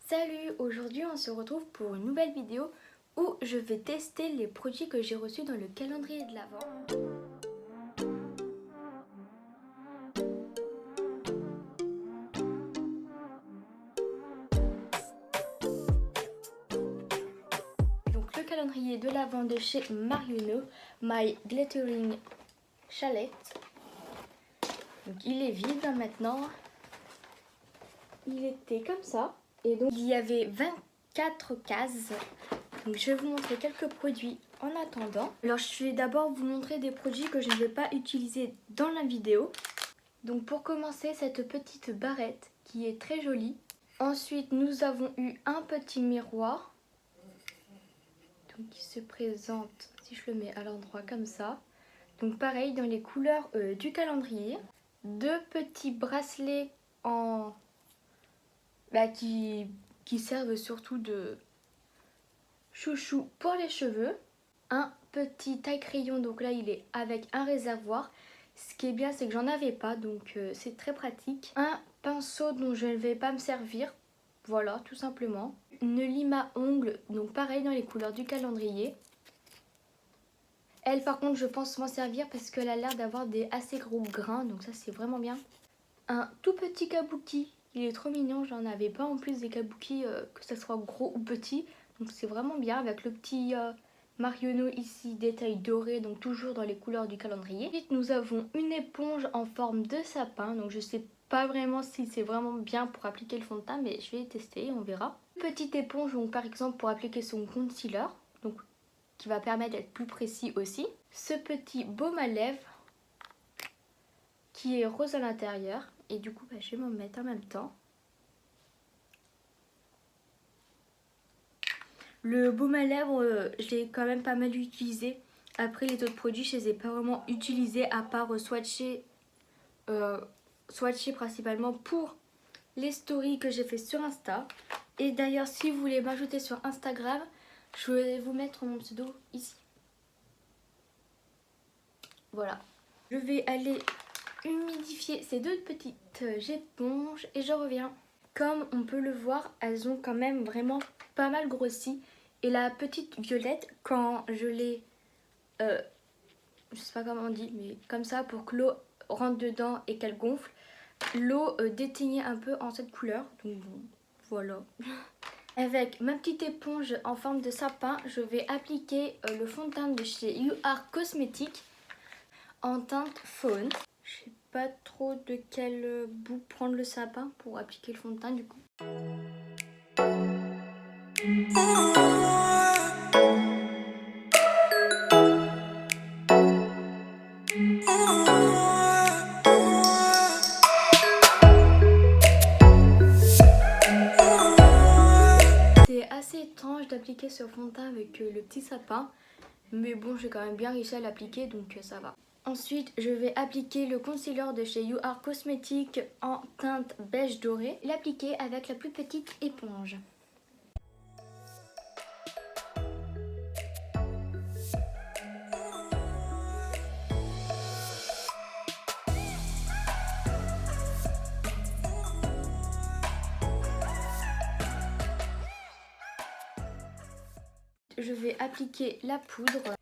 Salut, aujourd'hui on se retrouve pour une nouvelle vidéo où je vais tester les produits que j'ai reçus dans le calendrier de l'Avent. Donc le calendrier de l'Avent de chez Marionneau, My Glittering Chalet. Donc il est vide maintenant. Il était comme ça. Et donc il y avait 24 cases. Donc je vais vous montrer quelques produits en attendant. Alors je vais d'abord vous montrer des produits que je ne vais pas utiliser dans la vidéo. Donc pour commencer, cette petite barrette qui est très jolie. Ensuite nous avons eu un petit miroir. Donc qui se présente, si je le mets à l'endroit comme ça. Donc pareil dans les couleurs du calendrier. Deux petits bracelets en... qui servent surtout de chouchou pour les cheveux. Un petit taille-crayon, donc là il est avec un réservoir. Ce qui est bien, c'est que j'en avais pas, donc c'est très pratique. Un pinceau dont je ne vais pas me servir, voilà, tout simplement. Une lime à ongles, donc pareil dans les couleurs du calendrier. Elle par contre je pense m'en servir parce qu'elle a l'air d'avoir des assez gros grains, donc ça c'est vraiment bien. Un tout petit kabuki, il est trop mignon, j'en avais pas en plus des kabuki, que ce soit gros ou petit. Donc c'est vraiment bien avec le petit Marionneau ici, détail doré, donc toujours dans les couleurs du calendrier. Ensuite nous avons une éponge en forme de sapin, donc je sais pas vraiment si c'est vraiment bien pour appliquer le fond de teint, mais je vais tester, on verra. Petite éponge donc par exemple pour appliquer son concealer, donc qui va permettre d'être plus précis aussi. Ce petit baume à lèvres qui est rose à l'intérieur et du coup je vais m'en mettre en même temps. Le baume à lèvres, je l'ai quand même pas mal utilisé. Après les autres produits, je les ai pas vraiment utilisés à part swatcher principalement pour les stories que j'ai fait sur Insta. Et d'ailleurs, si vous voulez m'ajouter sur Instagram, je vais vous mettre mon pseudo ici. Voilà. Je vais aller humidifier ces deux petites éponges et je reviens. Comme on peut le voir, elles ont quand même vraiment pas mal grossi. Et la petite violette, quand je l'ai, je sais pas comment on dit, mais comme ça pour que l'eau rentre dedans et qu'elle gonfle, l'eau déteignait un peu en cette couleur. Donc bon, voilà. Avec ma petite éponge en forme de sapin, je vais appliquer le fond de teint de chez You Are Cosmetics en teinte faune. Je sais pas trop de quel bout prendre le sapin pour appliquer le fond de teint du coup. C'est assez étrange d'appliquer ce fond de teint avec le petit sapin, mais bon j'ai quand même bien réussi à l'appliquer donc ça va. Ensuite je vais appliquer le concealer de chez You Are Cosmetics en teinte beige doré, l'appliquer avec la plus petite éponge. Je vais appliquer la poudre.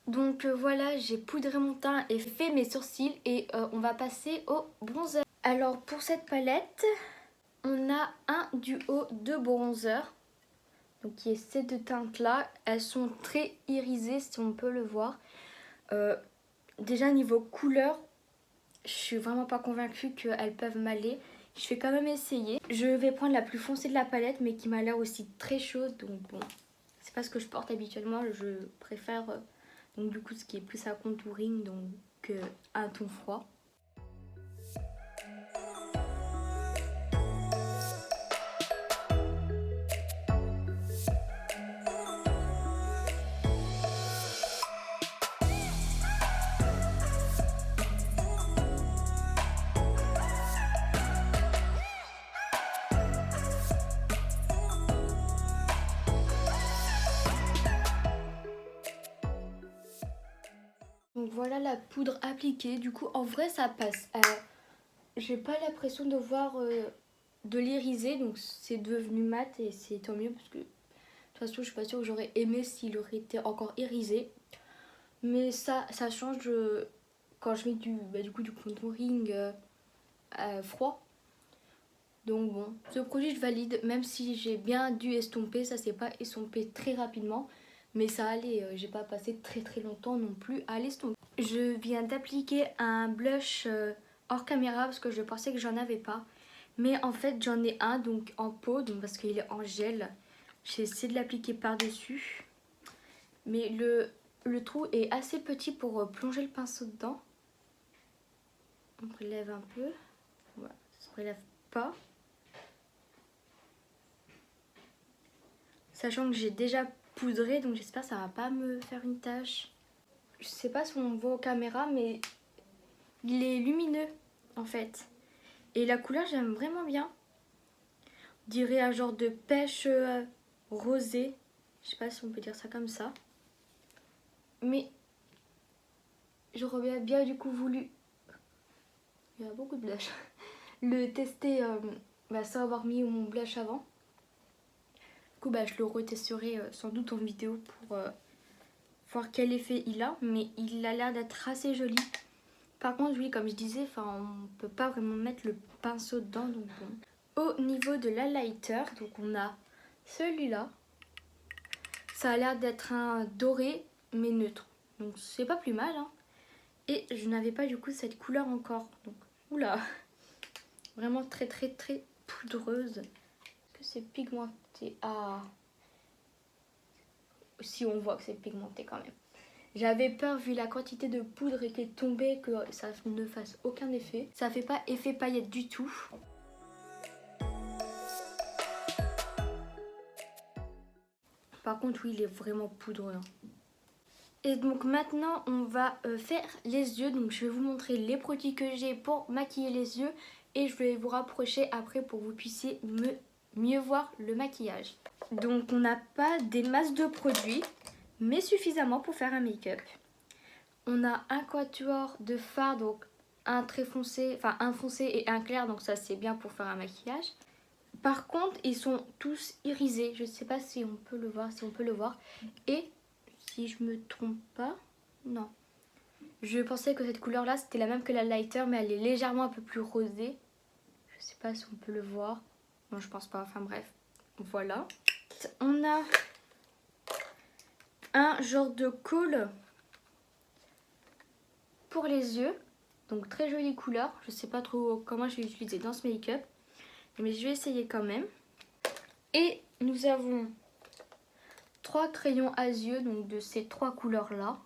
Donc voilà, j'ai poudré mon teint et fait mes sourcils et on va passer au bronzer. Alors pour cette palette, on a un duo de bronzer. Donc qui est ces deux teintes là, elles sont très irisées si on peut le voir. Déjà niveau couleur, je suis vraiment pas convaincue qu'elles peuvent m'aller. Je vais quand même essayer. Je vais prendre la plus foncée de la palette mais qui m'a l'air aussi très chaude. Donc bon, c'est pas ce que je porte habituellement. Je préfère donc du coup ce qui est plus à contouring donc un ton froid. voilà la poudre appliquée. Du coup, en vrai, ça passe. J'ai pas l'impression de voir de l'iriser, donc c'est devenu mat et c'est tant mieux parce que de toute façon, je suis pas sûre que j'aurais aimé s'il aurait été encore irisé. Mais ça change quand je mets du contouring froid. Donc bon, ce produit je valide, même si j'ai bien dû estomper, ça s'est pas estompé très rapidement. Mais ça allait, j'ai pas passé très longtemps non plus à l'estomper. Je viens d'appliquer un blush hors caméra parce que je pensais que j'en avais pas. Mais en fait j'en ai un donc en pot, donc parce qu'il est en gel. J'ai essayé de l'appliquer par-dessus. Mais le trou est assez petit pour plonger le pinceau dedans. On relève un peu. Voilà, ça se relève pas. Sachant que j'ai déjà poudré, donc j'espère que ça va pas me faire une tache. Je sais pas si on voit aux caméras, mais il est lumineux en fait. Et la couleur, j'aime vraiment bien. On dirait un genre de pêche rosée. Je sais pas si on peut dire ça comme ça. Mais j'aurais bien du coup voulu... Il y a beaucoup de blush. Le tester sans avoir mis mon blush avant. Du coup, je le retesterai sans doute en vidéo pour voir quel effet il a. Mais il a l'air d'être assez joli. Par contre, oui, comme je disais, on peut pas vraiment mettre le pinceau dedans. Donc bon. Au niveau de l'highlighter, donc on a celui-là. Ça a l'air d'être un doré, mais neutre. Donc c'est pas plus mal. Hein. Et je n'avais pas du coup cette couleur encore. Donc, oula. Vraiment très poudreuse. Est-ce que c'est pigmenté? Ah. Si on voit que c'est pigmenté quand même. J'avais peur vu la quantité de poudre qui est tombée que ça ne fasse aucun effet. Ça fait pas effet paillette du tout. Par contre oui, il est vraiment poudreux. Hein. Et donc maintenant on va faire les yeux. Donc je vais vous montrer les produits que j'ai pour maquiller les yeux. Et je vais vous rapprocher après pour que vous puissiez mieux voir le maquillage. Donc on n'a pas des masses de produits, mais suffisamment pour faire un make-up. On a un quatuor de fard, donc un très foncé, enfin un foncé et un clair, donc ça c'est bien pour faire un maquillage. Par contre, ils sont tous irisés, je ne sais pas si on peut le voir, Et si je me trompe pas, non. Je pensais que cette couleur là c'était la même que la lighter, mais elle est légèrement un peu plus rosée. Je sais pas si on peut le voir. Non, je pense pas, enfin bref. Voilà. On a un genre de colle pour les yeux. Donc très jolie couleur. Je sais pas trop comment je vais l'utiliser dans ce make-up. Mais je vais essayer quand même. Et nous avons 3 crayons à yeux. Donc de ces 3 couleurs là.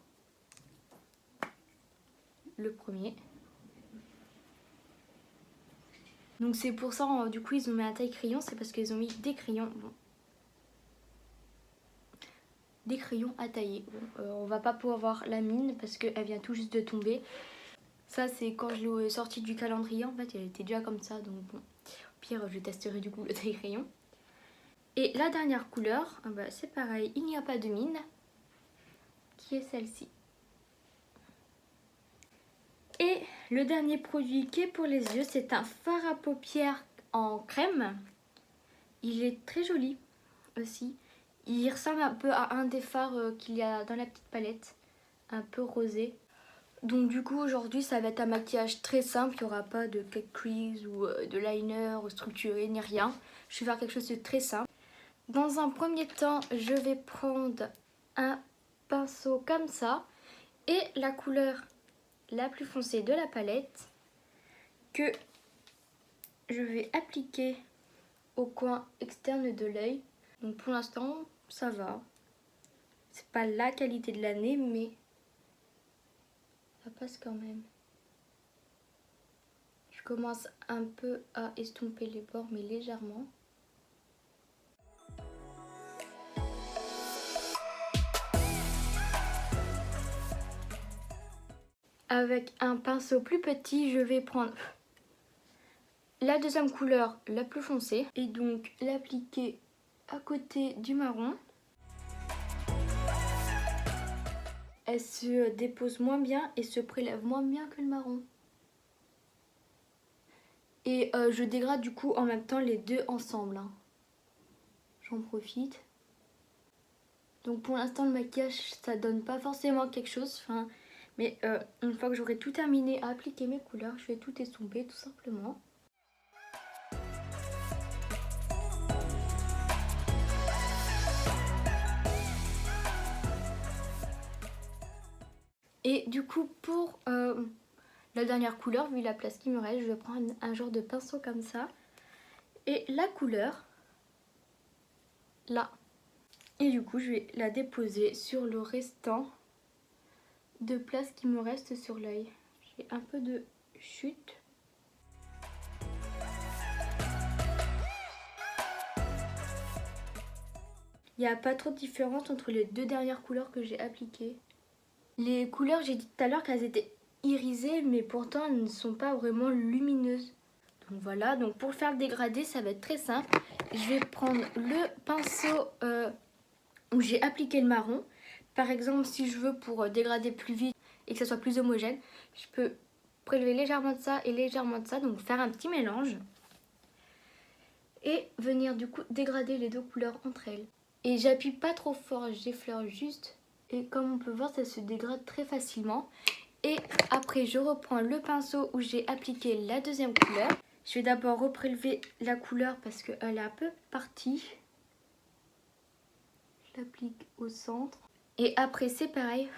Le premier. Donc c'est pour ça du coup ils ont mis un taille crayon. C'est parce qu'ils ont mis des crayons. Bon. Des crayons à tailler. Bon, on va pas pouvoir voir la mine parce qu'elle vient tout juste de tomber. Ça c'est quand je l'ai sortie du calendrier, en fait elle était déjà comme ça, donc bon. Au pire je testerai du coup le taille crayon. Et la dernière couleur, c'est pareil, il n'y a pas de mine, qui est celle-ci. Et le dernier produit qui est pour les yeux, c'est un fard à paupières en crème. Il est très joli aussi. Il ressemble un peu à un des fards qu'il y a dans la petite palette, un peu rosé. Donc du coup aujourd'hui ça va être un maquillage très simple, il n'y aura pas de cake crease ou de liner structuré ni rien. Je vais faire quelque chose de très simple. Dans un premier temps je vais prendre un pinceau comme ça et la couleur la plus foncée de la palette que je vais appliquer au coin externe de l'œil. Donc pour l'instant ça va, c'est pas la qualité de l'année mais ça passe quand même. Je commence un peu à estomper les bords, mais légèrement. Avec un pinceau plus petit, je vais prendre la deuxième couleur la plus foncée et donc l'appliquer à côté du marron. elle se dépose moins bien et se prélève moins bien que le marron. Et je dégrade du coup en même temps les deux ensemble. Hein. J'en profite. Donc pour l'instant le maquillage ça donne pas forcément quelque chose. Enfin, mais une fois que j'aurai tout terminé à appliquer mes couleurs, je vais tout estomper tout simplement. Et du coup pour la dernière couleur, vu la place qui me reste, je vais prendre un genre de pinceau comme ça. Et la couleur, là. Et du coup je vais la déposer sur le restant de place qui me reste sur l'œil. J'ai un peu de chute. Il n'y a pas trop de différence entre les deux dernières couleurs que j'ai appliquées. Les couleurs, j'ai dit tout à l'heure qu'elles étaient irisées, mais pourtant elles ne sont pas vraiment lumineuses. Donc voilà, donc pour faire le dégradé, ça va être très simple. Je vais prendre le pinceau où j'ai appliqué le marron. Par exemple, si je veux pour dégrader plus vite et que ça soit plus homogène, je peux prélever légèrement de ça et légèrement de ça, donc faire un petit mélange. Et venir du coup dégrader les deux couleurs entre elles. Et j'appuie pas trop fort, j'effleure juste. Et comme on peut voir, ça se dégrade très facilement. Et après, je reprends le pinceau où j'ai appliqué la deuxième couleur. Je vais d'abord reprélever la couleur parce qu'elle est un peu partie. Je l'applique au centre. Et après, c'est pareil.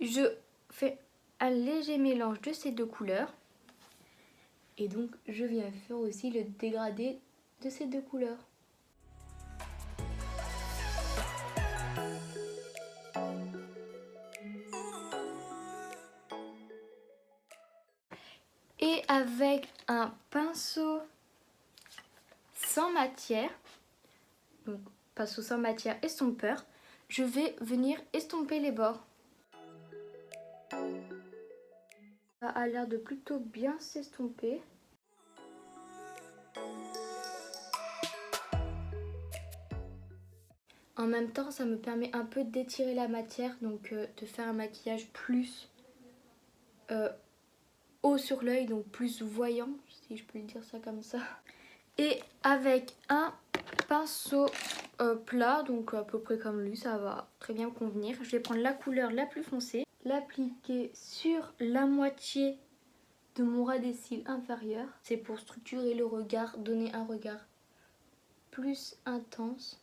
Je fais un léger mélange de ces deux couleurs. Et donc, je viens faire aussi le dégradé de ces deux couleurs. Et avec un pinceau sans matière, donc pinceau sans matière estompeur, je vais venir estomper les bords. Ça a l'air de plutôt bien s'estomper. En même temps, ça me permet un peu d'étirer la matière, donc de faire un maquillage plus haut sur l'œil, donc plus voyant, si je peux dire ça comme ça. Et avec un pinceau plat, donc à peu près comme lui, ça va très bien convenir. Je vais prendre la couleur la plus foncée, l'appliquer sur la moitié de mon ras des cils inférieur. C'est pour structurer le regard, donner un regard plus intense.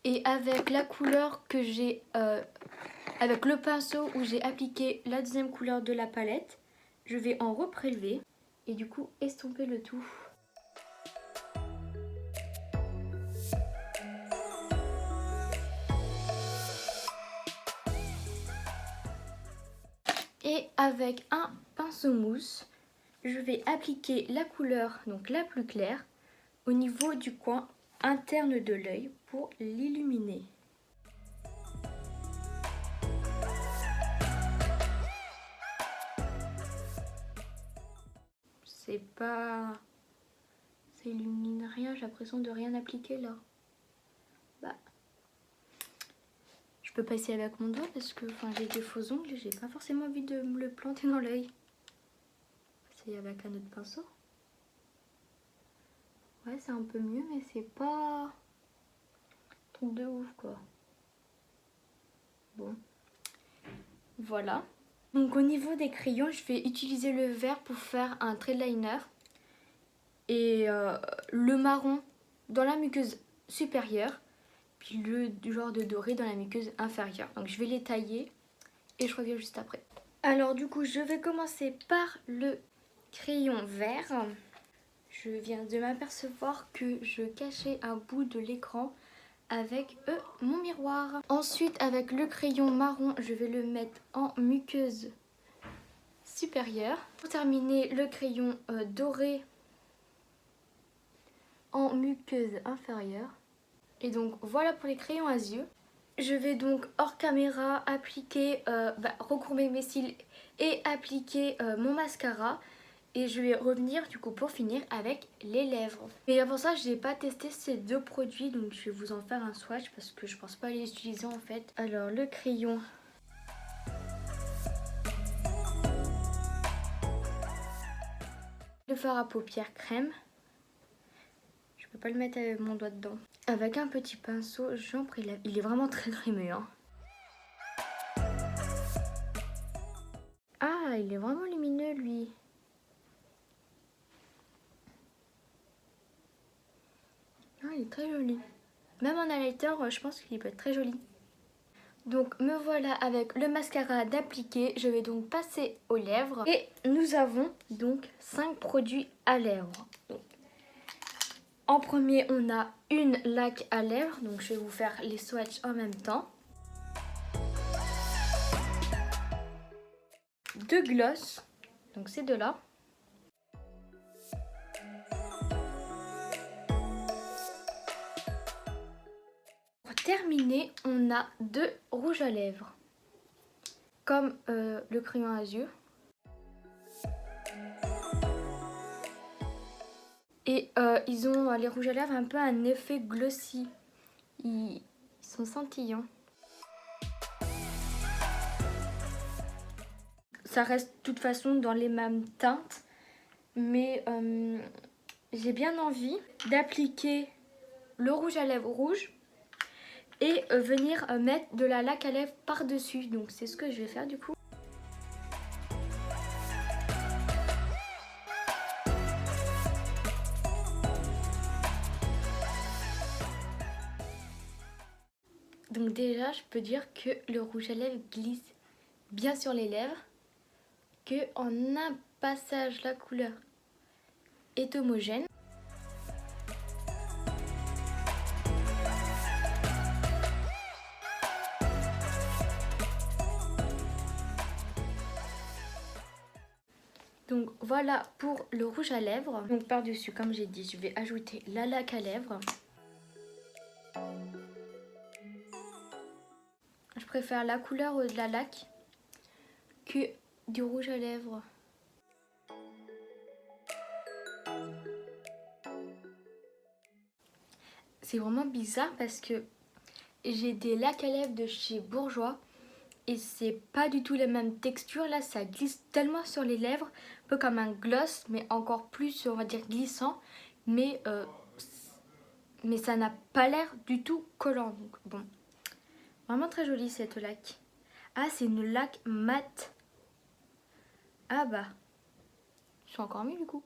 Et avec la couleur que j'ai, avec le pinceau où j'ai appliqué la deuxième couleur de la palette, je vais en reprélever et du coup estomper le tout. Et avec un pinceau mousse, je vais appliquer la couleur, donc la plus claire, au niveau du coin interne de l'œil pour l'illuminer. C'est pas... ça illumine rien, j'ai l'impression de rien appliquer là. Bah... je peux passer avec mon doigt parce que j'ai des faux ongles et j'ai pas forcément envie de me le planter dans l'œil. C'est avec un autre pinceau. Ouais, c'est un peu mieux, mais c'est pas un truc de ouf quoi. Bon, voilà. Donc au niveau des crayons, je vais utiliser le vert pour faire un trait de liner et le marron dans la muqueuse supérieure, puis le genre de doré dans la muqueuse inférieure. Donc je vais les tailler et je reviens juste après. Alors du coup, je vais commencer par le crayon vert. Je viens de m'apercevoir que je cachais un bout de l'écran avec mon miroir. Ensuite, avec le crayon marron, je vais le mettre en muqueuse supérieure. Pour terminer, le crayon doré en muqueuse inférieure. Et donc voilà pour les crayons à yeux. Je vais donc hors caméra appliquer, recourber mes cils et appliquer mon mascara. Et je vais revenir du coup pour finir avec les lèvres. Et avant ça, je n'ai pas testé ces deux produits, donc je vais vous en faire un swatch parce que je pense pas les utiliser en fait. Alors le crayon. Le fard à paupières crème. Je peux pas le mettre avec mon doigt dedans. Avec un petit pinceau, j'en prélève. Il est vraiment très crémeux. Hein. Ah, il est vraiment lumineux lui. Ah, il est très joli. Même en highlighter, je pense qu'il peut être très joli. Donc me voilà avec le mascara d'appliquer. Je vais donc passer aux lèvres. Et nous avons donc 5 produits à lèvres. Donc, en premier, on a une laque à lèvres. Donc je vais vous faire les swatchs en même temps. 2 gloss. Donc ces deux-là. Pour terminer, on a 2 rouges à lèvres. Comme le crayon azur. Et ils ont les rouges à lèvres un peu un effet glossy. Ils sont scintillants. Ça reste de toute façon dans les mêmes teintes. Mais j'ai bien envie d'appliquer le rouge à lèvres rouge. Et venir mettre de la laque à lèvres par-dessus. Donc c'est ce que je vais faire du coup. Donc déjà, je peux dire que le rouge à lèvres glisse bien sur les lèvres. Que en un passage, la couleur est homogène. Donc voilà pour le rouge à lèvres. Donc par-dessus, comme j'ai dit, je vais ajouter la laque à lèvres. Je préfère la couleur de la laque que du rouge à lèvres. C'est vraiment bizarre parce que j'ai des laques à lèvres de chez Bourjois et c'est pas du tout la même texture. Là, ça glisse tellement sur les lèvres, un peu comme un gloss, mais encore plus, on va dire, glissant. Mais ça n'a pas l'air du tout collant. Donc bon, vraiment très jolie cette laque. Ah, c'est une laque mate. Ah bah, je suis encore mieux du coup.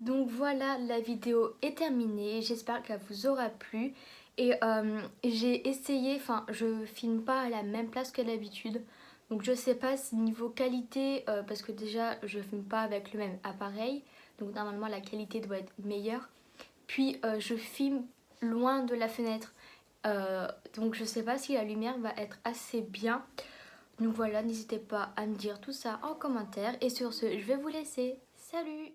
Donc voilà, la vidéo est terminée, j'espère qu'elle vous aura plu. Et j'ai essayé, enfin je filme pas à la même place que d'habitude. Donc je sais pas si niveau qualité, parce que déjà je filme pas avec le même appareil. Donc normalement la qualité doit être meilleure. Puis je filme loin de la fenêtre. Donc je sais pas si la lumière va être assez bien. Donc voilà, n'hésitez pas à me dire tout ça en commentaire. Et sur ce, je vais vous laisser. Salut!